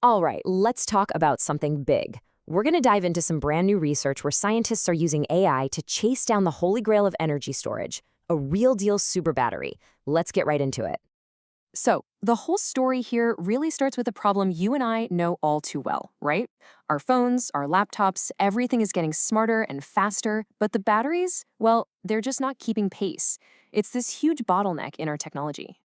All right, let's talk about something big. We're going to dive into some brand new research where scientists are using AI to chase down the holy grail of energy storage, a real deal super battery. Let's get right into it. So, the whole story here really starts with a problem you and I know all too well, right? Our phones, our laptops, everything is getting smarter and faster, but the batteries, well, they're just not keeping pace. It's this huge bottleneck in our technology.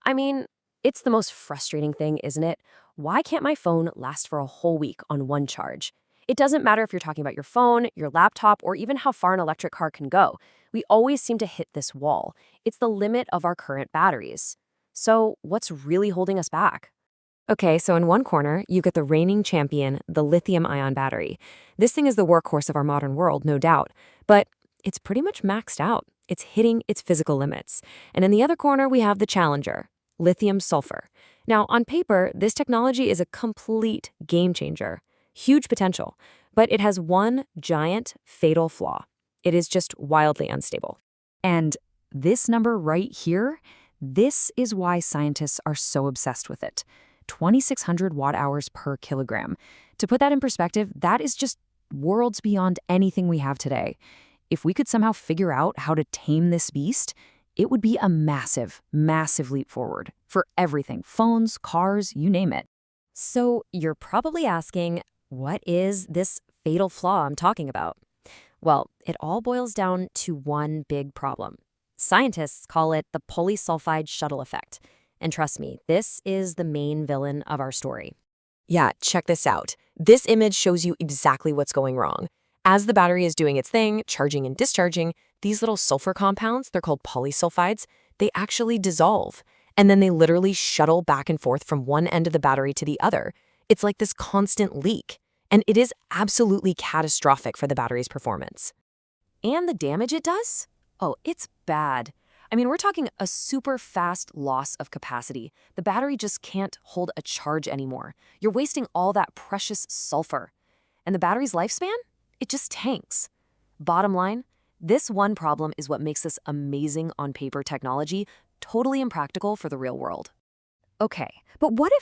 I mean, it's the most frustrating thing, isn't it? Why can't my phone last for a whole week on one charge? It doesn't matter if you're talking about your phone, your laptop, or even how far an electric car can go. We always seem to hit this wall. It's the limit of our current batteries. So, what's really holding us back? Okay, so in one corner, you get the reigning champion, the lithium-ion battery. This thing is the workhorse of our modern world, no doubt. But it's pretty much maxed out. It's hitting its physical limits. And in the other corner, we have the challenger, lithium sulfur. Now, on paper, this technology is a complete game changer. Huge potential. But it has one giant, fatal flaw. It is just wildly unstable. And this number right here, this is why scientists are so obsessed with it. 2,600 watt-hours per kilogram. To put that in perspective, that is just worlds beyond anything we have today. If we could somehow figure out how to tame this beast, it would be a massive, massive leap forward for everything. Phones, cars, you name it. So you're probably asking, what is this fatal flaw I'm talking about? Well, it all boils down to one big problem. Scientists call it the polysulfide shuttle effect. And trust me, this is the main villain of our story. Yeah, check this out. This image shows you exactly what's going wrong. As the battery is doing its thing, charging and discharging, these little sulfur compounds, they're called polysulfides, they actually dissolve. And then they literally shuttle back and forth from one end of the battery to the other. It's like this constant leak. And it is absolutely catastrophic for the battery's performance. And the damage it does? Oh, it's bad. I mean, we're talking a super fast loss of capacity. The battery just can't hold a charge anymore. You're wasting all that precious sulfur. And the battery's lifespan? It just tanks. Bottom line, this one problem is what makes this amazing on-paper technology totally impractical for the real world. Okay, but what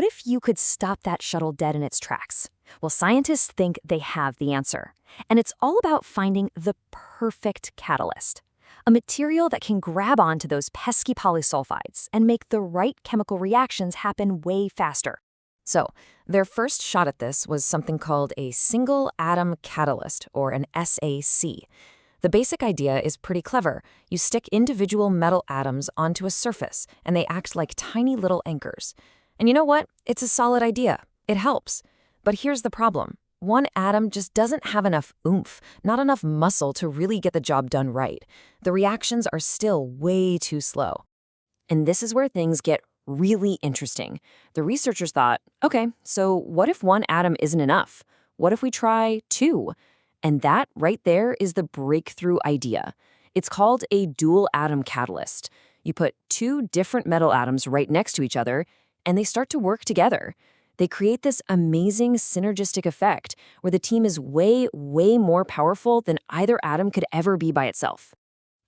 if you could stop that shuttle dead in its tracks? Well, scientists think they have the answer. And it's all about finding the perfect catalyst. A material that can grab onto those pesky polysulfides and make the right chemical reactions happen way faster. So, their first shot at this was something called a single atom catalyst, or an SAC. The basic idea is pretty clever. You stick individual metal atoms onto a surface, and they act like tiny little anchors. And you know what? It's a solid idea. It helps. But here's the problem. One atom just doesn't have enough oomph, not enough muscle to really get the job done right. The reactions are still way too slow. And this is where things get really interesting. The researchers thought, okay, so what if one atom isn't enough? What if we try two? And that right there is the breakthrough idea. It's called a dual atom catalyst. You put two different metal atoms right next to each other, and they start to work together. They create this amazing synergistic effect where the team is way, way more powerful than either atom could ever be by itself.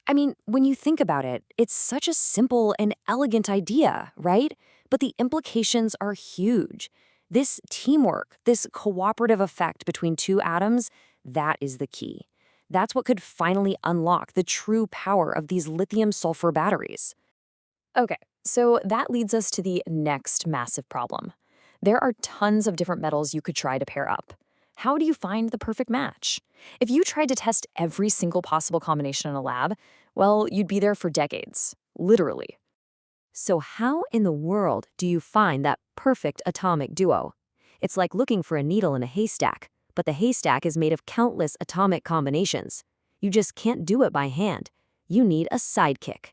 I mean, when you think about it, it's such a simple and elegant idea, right? But the implications are huge. This teamwork, this cooperative effect between two atoms, that is the key. That's what could finally unlock the true power of these lithium-sulfur batteries. Okay, so that leads us to the next massive problem. There are tons of different metals you could try to pair up. How do you find the perfect match? If you tried to test every single possible combination in a lab, well, you'd be there for decades, literally. So how in the world do you find that perfect atomic duo? It's like looking for a needle in a haystack, but the haystack is made of countless atomic combinations. You just can't do it by hand. You need a sidekick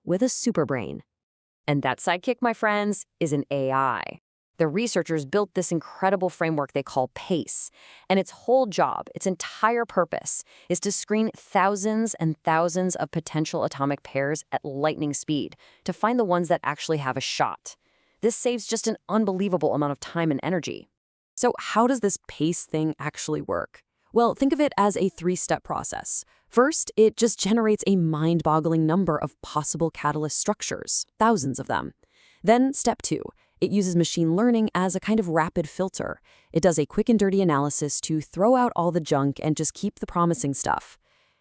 with a superbrain. And that sidekick, my friends, is an AI. The researchers built this incredible framework they call PACE, and its whole job, its entire purpose, is to screen thousands and thousands of potential atomic pairs at lightning speed to find the ones that actually have a shot. This saves just an unbelievable amount of time and energy. So how does this PACE thing actually work? Well, think of it as a three-step process. First, it just generates a mind-boggling number of possible catalyst structures, thousands of them. Then, step 2. It uses machine learning as a kind of rapid filter. It does a quick and dirty analysis to throw out all the junk and just keep the promising stuff.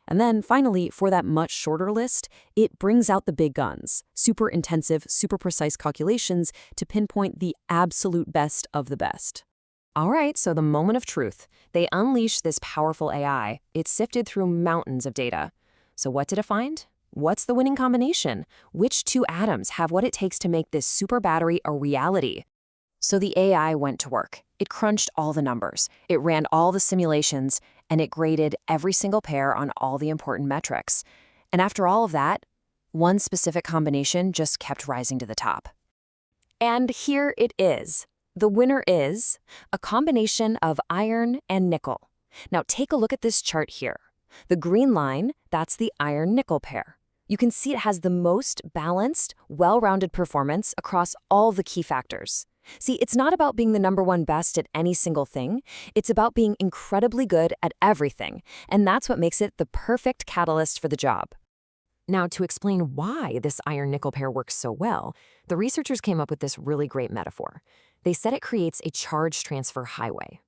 And then, finally, for that much shorter list, it brings out the big guns, super intensive, super precise calculations to pinpoint the absolute best of the best. All right, so the moment of truth. They unleashed this powerful AI. It sifted through mountains of data. So what did it find? What's the winning combination? Which two atoms have what it takes to make this super battery a reality? So the AI went to work. It crunched all the numbers. It ran all the simulations, and it graded every single pair on all the important metrics. And after all of that, one specific combination just kept rising to the top. And here it is. The winner is a combination of iron and nickel. Now take a look at this chart here. The green line, that's the iron-nickel pair. You can see it has the most balanced, well-rounded performance across all the key factors. See, it's not about being the #1 best at any single thing. It's about being incredibly good at everything, and that's what makes it the perfect catalyst for the job. Now, to explain why this iron-nickel pair works so well, the researchers came up with this really great metaphor. They said it creates a charge transfer highway.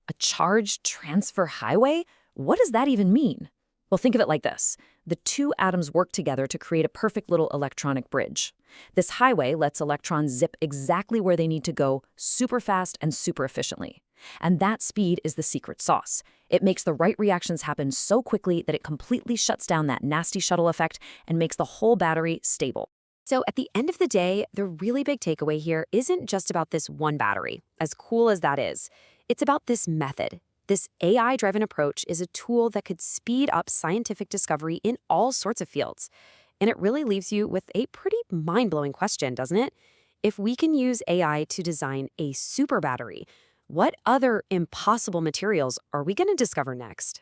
A charge transfer highway? What does that even mean? Well, think of it like this. The two atoms work together to create a perfect little electronic bridge. This highway lets electrons zip exactly where they need to go, super fast and super efficiently. And that speed is the secret sauce. It makes the right reactions happen so quickly that it completely shuts down that nasty shuttle effect and makes the whole battery stable. So at the end of the day, the really big takeaway here isn't just about this one battery, as cool as that is. It's about this method. This AI-driven approach is a tool that could speed up scientific discovery in all sorts of fields. And it really leaves you with a pretty mind-blowing question, doesn't it? If we can use AI to design a super battery, what other impossible materials are we going to discover next?